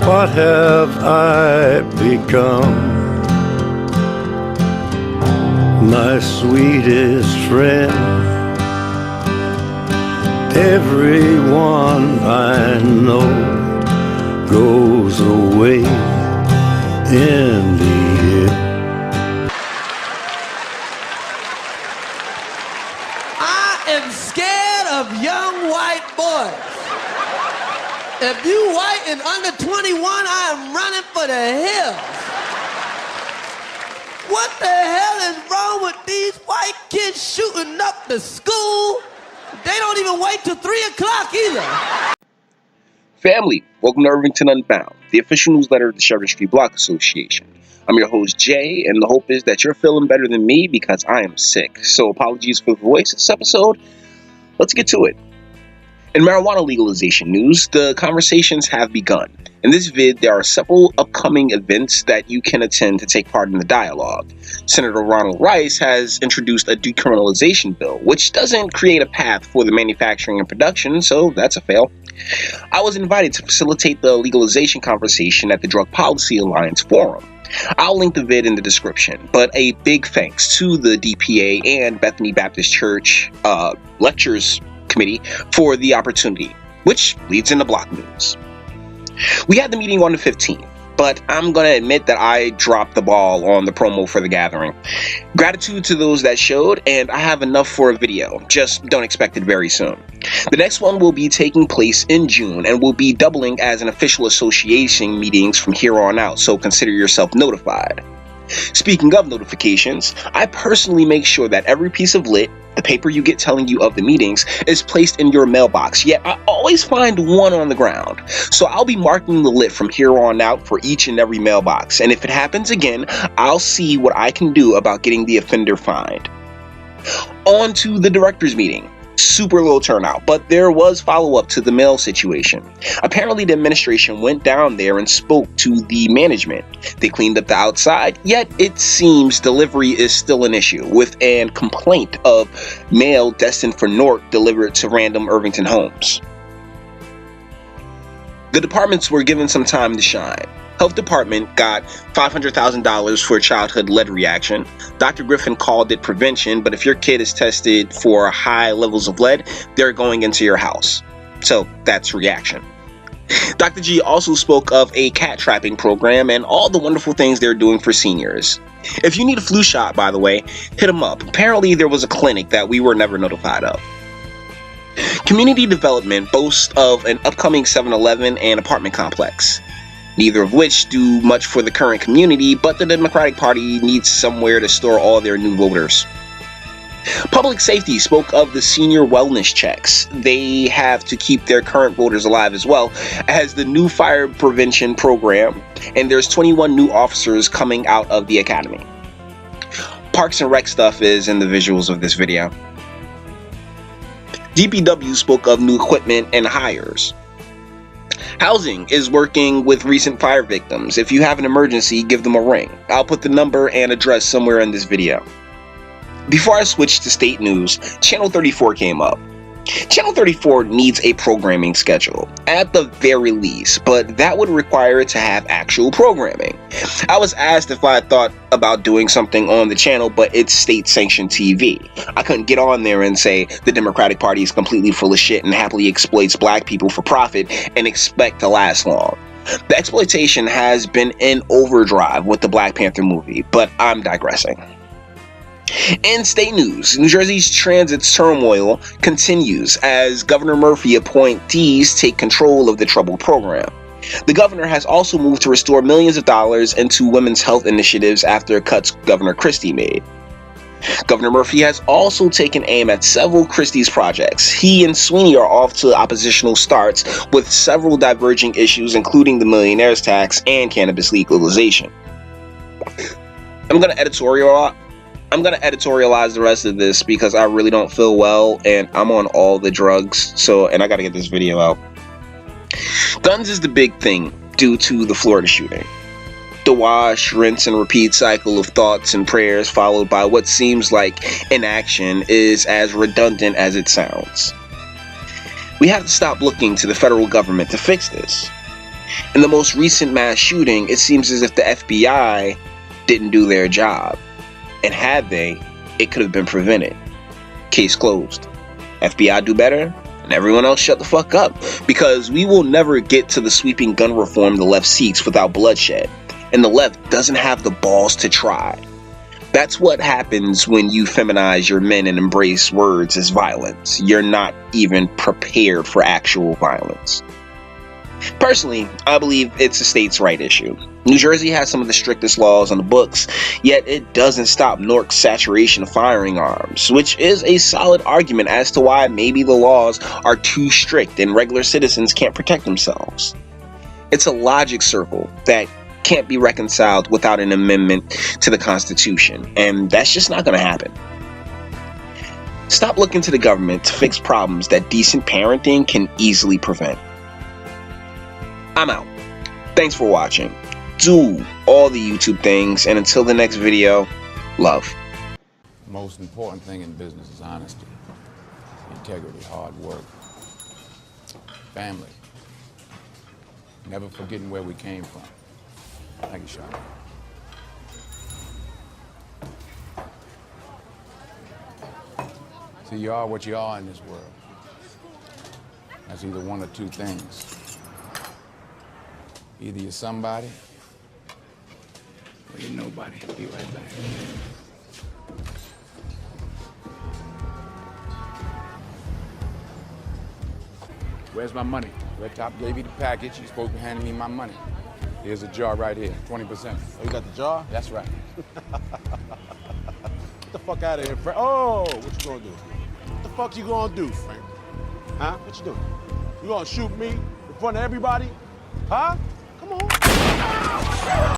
What have I become? My sweetest friend, everyone I know goes away in the end. I am scared of young white boys. If you white and under 21, I am running for the hills. What the hell is wrong with these white kids shooting up the school? They don't even wait till 3 o'clock either. Family, welcome to Irvington Unbound, the official newsletter of the Sheridanstba Block Association. I'm your host, Jay, and the hope is that you're feeling better than me because I am sick. So apologies for the voice this episode. Let's get to it. In marijuana legalization news, the conversations have begun. In this vid, there are several upcoming events that you can attend to take part in the dialogue. Senator Ronald Rice has introduced a decriminalization bill, which doesn't create a path for the manufacturing and production, so that's a fail. I was invited to facilitate the legalization conversation at the Drug Policy Alliance Forum. I'll link the vid in the description, but a big thanks to the DPA and Bethany Baptist Church Lectures Committee for the opportunity, which leads into block news. We had the meeting on the 15th, but I'm going to admit that I dropped the ball on the promo for the gathering. Gratitude to those that showed, and I have enough for a video, just don't expect it very soon. The next one will be taking place in June and will be doubling as an official association meetings from here on out, so consider yourself notified. Speaking of notifications, I personally make sure that every piece of lit, the paper you get telling you of the meetings, is placed in your mailbox, yet I always find one on the ground. So I'll be marking the lit from here on out for each and every mailbox, and if it happens again, I'll see what I can do about getting the offender fined. On to the directors meeting. Super low turnout, but there was follow-up to the mail situation. Apparently the administration went down there and spoke to the management. They cleaned up the outside, yet it seems delivery is still an issue, with a complaint of mail destined for North delivered to random Irvington homes. The departments were given some time to shine. Health Department got $500,000 for childhood lead reaction. Dr. Griffin called it prevention, but if your kid is tested for high levels of lead, they're going into your house. So that's reaction. Dr. G also spoke of a cat trapping program and all the wonderful things they're doing for seniors. If you need a flu shot, by the way, hit them up. Apparently there was a clinic that we were never notified of. Community development boasts of an upcoming 7-Eleven and apartment complex, neither of which do much for the current community, but the Democratic Party needs somewhere to store all their new voters. Public Safety spoke of the senior wellness checks. They have to keep their current voters alive as well as the new fire prevention program, and there's 21 new officers coming out of the academy. Parks and Rec stuff is in the visuals of this video. DPW spoke of new equipment and hires. Housing is working with recent fire victims. If you have an emergency, give them a ring. I'll put the number and address somewhere in this video. Before I switch to state news, Channel 34 came up. Channel 34 needs a programming schedule, at the very least, but that would require it to have actual programming. I was asked if I thought about doing something on the channel, but it's state-sanctioned TV. I couldn't get on there and say the Democratic Party is completely full of shit and happily exploits black people for profit and expect to last long. The exploitation has been in overdrive with the Black Panther movie, but I'm digressing. In state news, New Jersey's transit turmoil continues as Governor Murphy appointees take control of the troubled program. The governor has also moved to restore millions of dollars into women's health initiatives after cuts Governor Christie made. Governor Murphy has also taken aim at several Christie's projects. He and Sweeney are off to oppositional starts with several diverging issues, including the millionaire's tax and cannabis legalization. I'm going to editorialize the rest of this because I really don't feel well and I'm on all the drugs, and I gotta get this video out. Guns is the big thing due to the Florida shooting. The wash, rinse, and repeat cycle of thoughts and prayers followed by what seems like inaction is as redundant as it sounds. We have to stop looking to the federal government to fix this. In the most recent mass shooting, it seems as if the FBI didn't do their job. And had they, it could have been prevented. Case closed. FBI do better, and everyone else shut the fuck up. Because we will never get to the sweeping gun reform the left seeks without bloodshed. And the left doesn't have the balls to try. That's what happens when you feminize your men and embrace words as violence. You're not even prepared for actual violence. Personally, I believe it's a states' right issue. New Jersey has some of the strictest laws on the books, yet it doesn't stop Newark's saturation of firing arms, which is a solid argument as to why maybe the laws are too strict and regular citizens can't protect themselves. It's a logic circle that can't be reconciled without an amendment to the Constitution, and that's just not going to happen. Stop looking to the government to fix problems that decent parenting can easily prevent. I'm out. Thanks for watching. Do all the YouTube things, and until the next video, love. The most important thing in business is honesty, integrity, hard work, family, never forgetting where we came from. Thank you, Sean. See, you are what you are in this world. That's either one or two things. Either you're somebody, or you're nobody. Be right back. Where's my money? Red Top gave you the package. You're supposed to be handing me my money. Here's a jar right here, 20%. Oh, you got the jar? That's right. Get the fuck out of here, Frank. Oh, what you gonna do? What the fuck you gonna do, Frank? Huh? What you doing? You gonna shoot me in front of everybody? Huh?